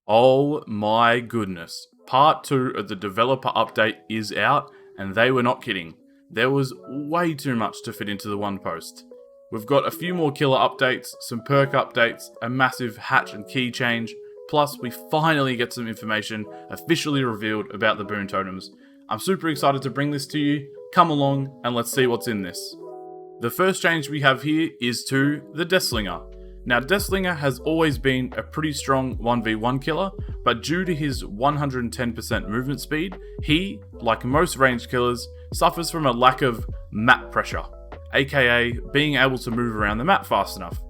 Oh my goodness. Part 2 of the developer update is out, and they were not kidding. There was way too much to fit into the one post. We've got a few more killer updates, some perk updates, a massive hatch and key change, plus we finally get some information officially revealed about the Boon Totems. I'm super excited to bring this to you. Come along and let's see what's in this. The first change we have here is to the Deathslinger. Now, Deathslinger has always been a pretty strong 1v1 killer, but due to his 110% movement speed, he, like most ranged killers, suffers from a lack of map pressure, aka being able to move around the map fast enough.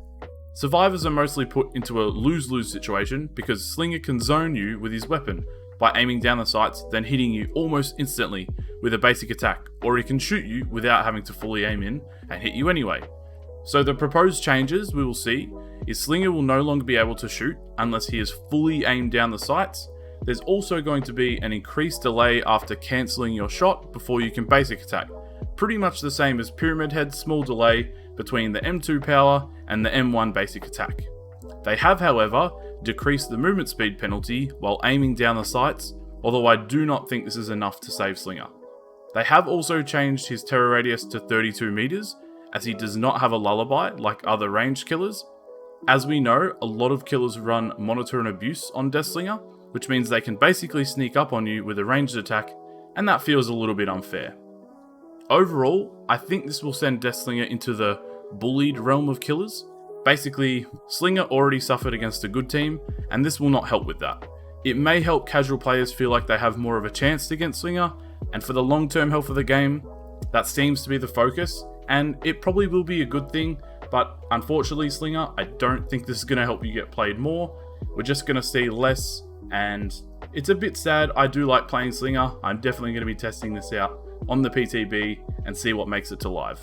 Survivors are mostly put into a lose-lose situation because Slinger can zone you with his weapon by aiming down the sights, then hitting you almost instantly with a basic attack, or he can shoot you without having to fully aim in and hit you anyway. So the proposed changes we will see is Slinger will no longer be able to shoot unless he is fully aimed down the sights. There's also going to be an increased delay after cancelling your shot before you can basic attack. Pretty much the same as Pyramid Head's small delay between the M2 power and the M1 basic attack. They have, however, decreased the movement speed penalty while aiming down the sights, although I do not think this is enough to save Slinger. They have also changed his terror radius to 32 meters, as he does not have a lullaby like other ranged killers. As we know, a lot of killers run monitor and abuse on Deathslinger, which means they can basically sneak up on you with a ranged attack, and that feels a little bit unfair. Overall, I think this will send Deathslinger into the bullied realm of killers. Basically, Slinger already suffered against a good team, and this will not help with that. It may help casual players feel like they have more of a chance against Slinger, and for the long-term health of the game, that seems to be the focus, and it probably will be a good thing, but unfortunately, Slinger, I don't think this is going to help you get played more. We're just going to see less, and it's a bit sad. I do like playing Slinger. I'm definitely going to be testing this out on the PTB and see what makes it to live.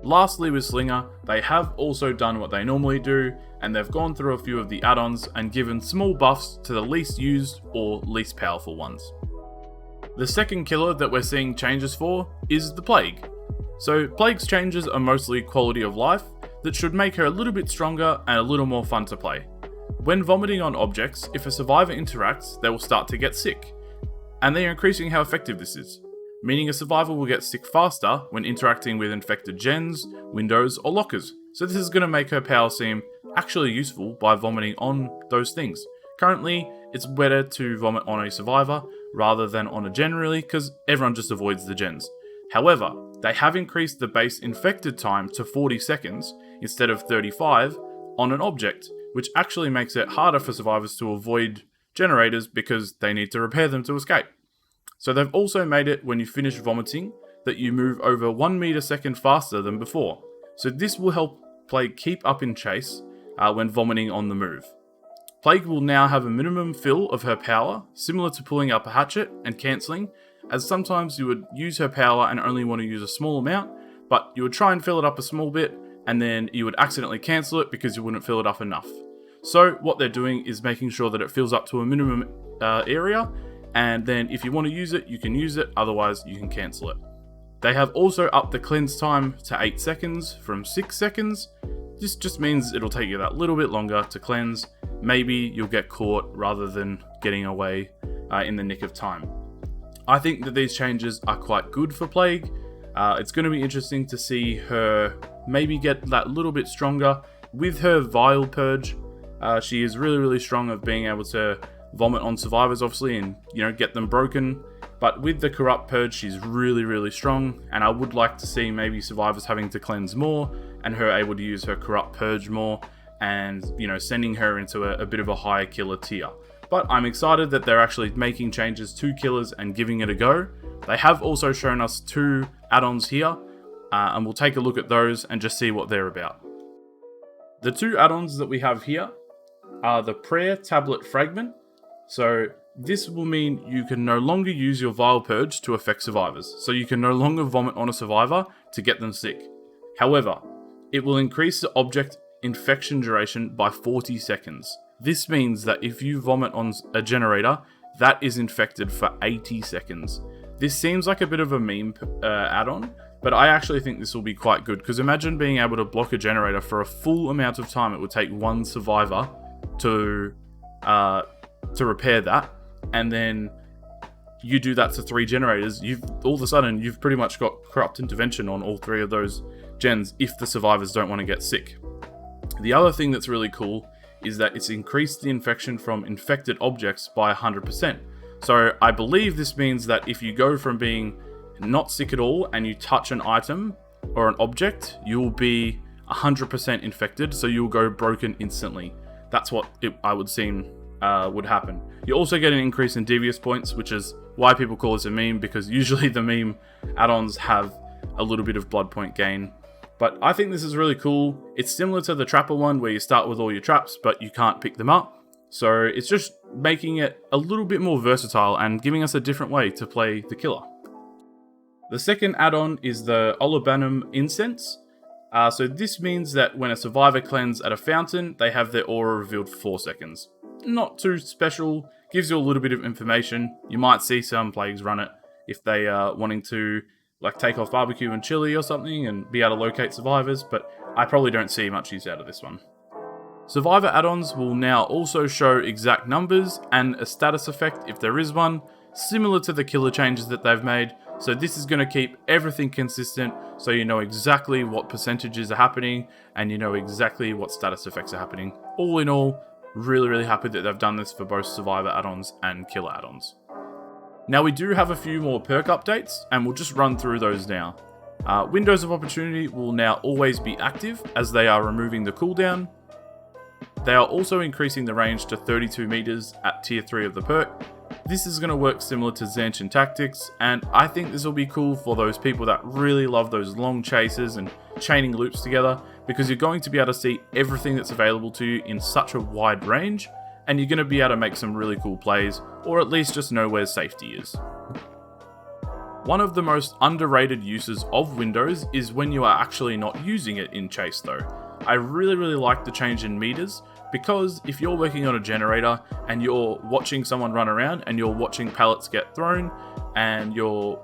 Lastly, with Slinger, they have also done what they normally do, and they've gone through a few of the add-ons and given small buffs to the least used or least powerful ones. The second killer that we're seeing changes for is the Plague. So Plague's changes are mostly quality of life that should make her a little bit stronger and a little more fun to play. When vomiting on objects, if a survivor interacts, they will start to get sick, and they are increasing how effective this is, meaning a survivor will get sick faster when interacting with infected gens, windows, or lockers. So this is going to make her power seem actually useful by vomiting on those things. Currently, it's better to vomit on a survivor rather than on a gen really, because everyone just avoids the gens. However, they have increased the base infected time to 40 seconds instead of 35 on an object, which actually makes it harder for survivors to avoid generators because they need to repair them to escape. So they've also made it when you finish vomiting that you move over 1 meter second faster than before. So this will help Plague keep up in chase when vomiting on the move. Plague will now have a minimum fill of her power, similar to pulling up a hatchet and cancelling, as sometimes you would use her power and only want to use a small amount, but you would try and fill it up a small bit, and then you would accidentally cancel it because you wouldn't fill it up enough. So what they're doing is making sure that it fills up to a minimum area, and then if you want to use it, you can use it, otherwise you can cancel it. They have also upped the cleanse time to 8 seconds from 6 seconds. This just means it'll take you that little bit longer to cleanse. Maybe you'll get caught rather than getting away in the nick of time. I think that these changes are quite good for Plague. It's going to be interesting to see her maybe get that little bit stronger. With her Vile Purge, she is really strong of being able to vomit on survivors, obviously, and get them broken. But with the Corrupt Purge, she's really strong, and I would like to see maybe survivors having to cleanse more and her able to use her Corrupt Purge more, and sending her into a bit of a higher killer tier. But I'm excited that they're actually making changes to killers and giving it a go. They have also shown us 2 add-ons here, and we'll take a look at those and just see what they're about. The 2 add-ons that we have here are the Prayer Tablet Fragment. So this will mean you can no longer use your Vile Purge to affect survivors. So you can no longer vomit on a survivor to get them sick. However, it will increase the object infection duration by 40 seconds. This means that if you vomit on a generator, that is infected for 80 seconds. This seems like a bit of a meme add-on, but I actually think this will be quite good, because imagine being able to block a generator for a full amount of time it would take one survivor to to repair that, and then you do that to 3 generators, all of a sudden you've pretty much got corrupt intervention on all 3 of those gens if the survivors don't want to get sick. The other thing that's really cool is that it's increased the infection from infected objects by 100%. So I believe this means that if you go from being not sick at all and you touch an item or an object, you'll be 100% infected, so you'll go broken instantly. That's what I would seem would happen. You also get an increase in devious points, which is why people call this a meme, because usually the meme add-ons have a little bit of blood point gain. But I think this is really cool. It's similar to the trapper one where you start with all your traps, but you can't pick them up. So it's just making it a little bit more versatile and giving us a different way to play the killer. The second add-on is the Olibanum Incense. So this means that when a survivor cleanses at a fountain, they have their aura revealed for 4 seconds. Not too special, gives you a little bit of information. You might see some plagues run it if they are wanting to like take off barbecue and chili or something and be able to locate survivors, but I probably don't see much use out of this one. Survivor add-ons will now also show exact numbers and a status effect if there is one, similar to the killer changes that they've made. So this is going to keep everything consistent, so you know exactly what percentages are happening and you know exactly what status effects are happening. All in all, really happy that they've done this for both survivor add-ons and killer add-ons. Now we do have a few more perk updates and we'll just run through those now. Windows of Opportunity will now always be active as they are removing the cooldown. They are also increasing the range to 32 meters at tier 3 of the perk. This is going to work similar to Zanchin Tactics, and I think this will be cool for those people that really love those long chases and chaining loops together, because you're going to be able to see everything that's available to you in such a wide range, and you're going to be able to make some really cool plays, or at least just know where safety is. One of the most underrated uses of Windows is when you are actually not using it in Chase though. I really like the change in meters, because if you're working on a generator and you're watching someone run around and you're watching pallets get thrown and you're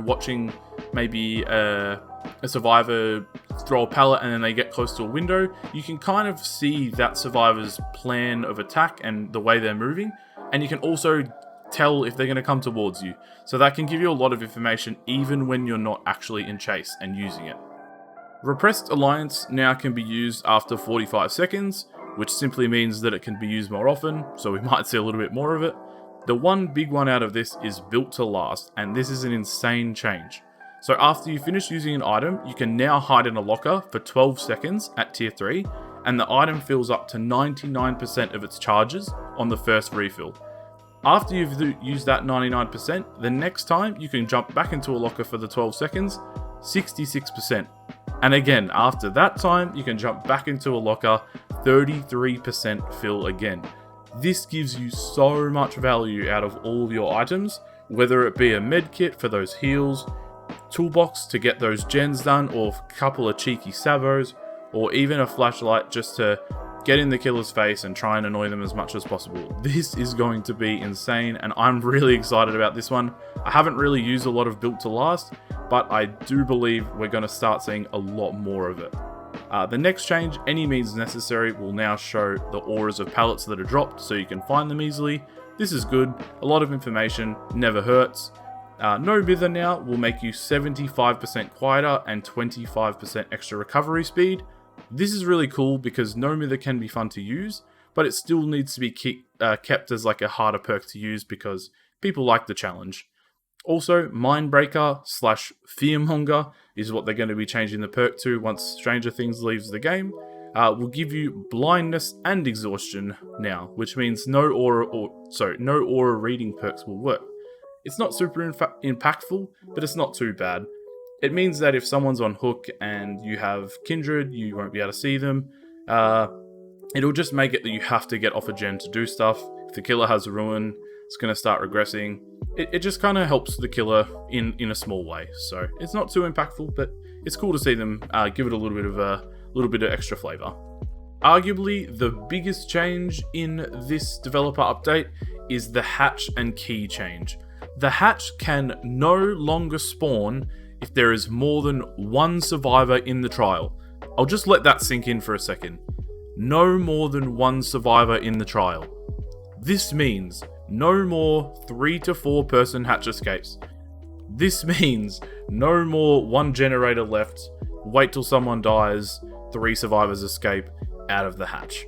watching maybe a survivor throw a pallet and then they get close to a window, you can kind of see that survivor's plan of attack and the way they're moving, and you can also tell if they're going to come towards you. So that can give you a lot of information even when you're not actually in Chase and using it. Repressed Alliance now can be used after 45 seconds, which simply means that it can be used more often, so we might see a little bit more of it. The one big one out of this is Built to Last, and this is an insane change. So after you finish using an item, you can now hide in a locker for 12 seconds at tier 3, and the item fills up to 99% of its charges on the first refill. After you've used that 99%, the next time you can jump back into a locker for the 12 seconds, 66%. And again, after that time, you can jump back into a locker, 33% fill again. This gives you so much value out of all of your items, whether it be a med kit for those heals, toolbox to get those gens done, or a couple of cheeky savos, or even a flashlight just to get in the killer's face and try and annoy them as much as possible. This is going to be insane, and I'm really excited about this one. I haven't really used a lot of Built to Last, but I do believe we're going to start seeing a lot more of it. The next change, Any Means Necessary, will now show the auras of pallets that are dropped so you can find them easily. This is good, a lot of information, never hurts. No Mither now will make you 75% quieter and 25% extra recovery speed. This is really cool because No Mither can be fun to use, but it still needs to be kept as like a harder perk to use because people like the challenge. Also, Mindbreaker / Fearmonger is what they're going to be changing the perk to once Stranger Things leaves the game. Will give you blindness and exhaustion now, which means no aura reading perks will work. It's not super impactful, but it's not too bad. It means that if someone's on hook and you have Kindred, you won't be able to see them. It'll just make it that you have to get off a gen to do stuff. If the killer has a ruin, it's going to start regressing. It just kind of helps the killer in a small way. So it's not too impactful, but it's cool to see them give it a little bit of extra flavor. Arguably, the biggest change in this developer update is the hatch and key change. The hatch can no longer spawn if there is more than one survivor in the trial. I'll just let that sink in for a second. No more than one survivor in the trial. This means no more 3 to 4 person hatch escapes. This means no more 1 generator left, wait till someone dies, 3 survivors escape out of the hatch.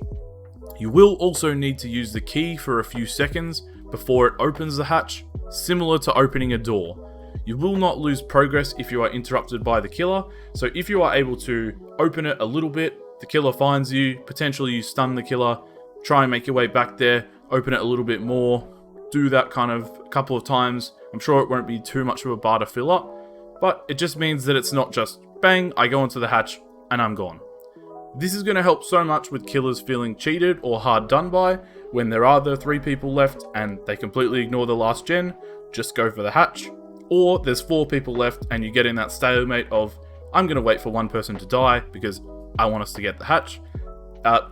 You will also need to use the key for a few seconds before it opens the hatch, similar to opening a door. You will not lose progress if you are interrupted by the killer, so if you are able to open it a little bit, the killer finds you, potentially you stun the killer, try and make your way back there, open it a little bit more, do that kind of a couple of times. I'm sure it won't be too much of a bar to fill up, but it just means that it's not just bang, I go into the hatch and I'm gone. This is going to help so much with killers feeling cheated or hard done by when there are the 3 people left and they completely ignore the last gen, just go for the hatch. Or there's 4 people left and you get in that stalemate of, I'm going to wait for 1 person to die because I want us to get the hatch.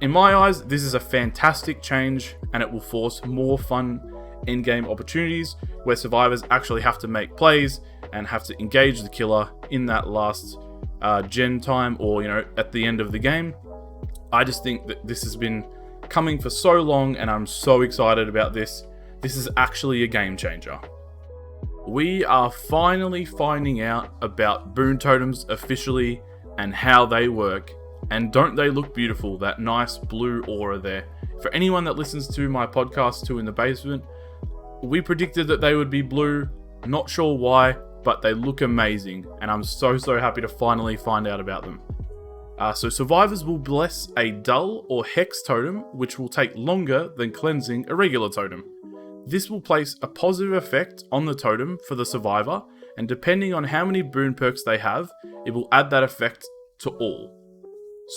In my eyes, this is a fantastic change and it will force more fun in-game opportunities where survivors actually have to make plays and have to engage the killer in that last gen time or, at the end of the game. I just think that this has been coming for so long and I'm so excited about this. This is actually a game changer. We are finally finding out about Boon Totems officially and how they work. And don't they look beautiful, that nice blue aura there. For anyone that listens to my podcast 2 in the Basement, we predicted that they would be blue, not sure why, but they look amazing, and I'm so happy to finally find out about them. So survivors will bless a dull or hex totem, which will take longer than cleansing a regular totem. This will place a positive effect on the totem for the survivor, and depending on how many boon perks they have, it will add that effect to all.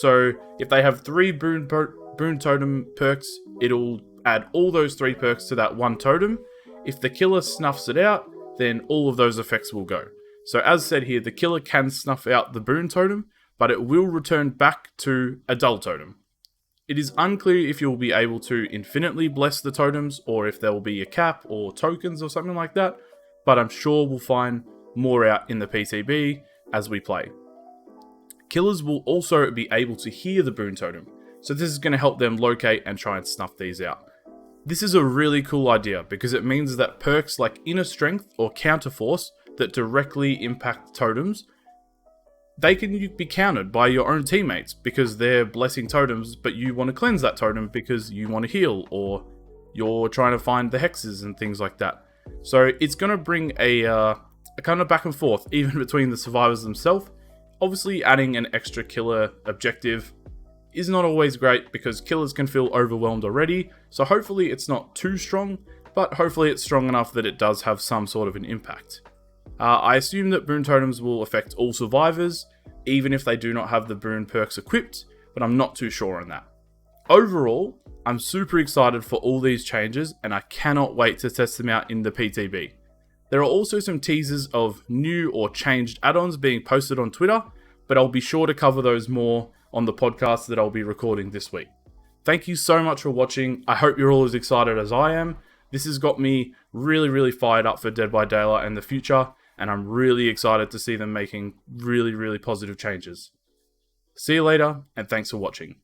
So if they have 3 boon totem perks, it'll add all those 3 perks to that 1 totem. If the killer snuffs it out, then all of those effects will go. So as said here, the killer can snuff out the boon totem, but it will return back to a dull totem. It is unclear if you'll be able to infinitely bless the totems or if there will be a cap or tokens or something like that, but I'm sure we'll find more out in the PTB as we play. Killers will also be able to hear the boon totem, so this is going to help them locate and try and snuff these out. This is a really cool idea because it means that perks like Inner Strength or Counter Force that directly impact totems, they can be countered by your own teammates because they're blessing totems, but you want to cleanse that totem because you want to heal or you're trying to find the hexes and things like that. So it's going to bring a kind of back and forth even between the survivors themselves. Obviously, adding an extra killer objective is not always great because killers can feel overwhelmed already, so hopefully it's not too strong, but hopefully it's strong enough that it does have some sort of an impact. I assume that boon totems will affect all survivors, even if they do not have the boon perks equipped, but I'm not too sure on that. Overall, I'm super excited for all these changes and I cannot wait to test them out in the PTB. There are also some teasers of new or changed add-ons being posted on Twitter, but I'll be sure to cover those more on the podcast that I'll be recording this week. Thank you so much for watching. I hope you're all as excited as I am. This has got me really fired up for Dead by Daylight and the future, and I'm really excited to see them making really positive changes. See you later, and thanks for watching.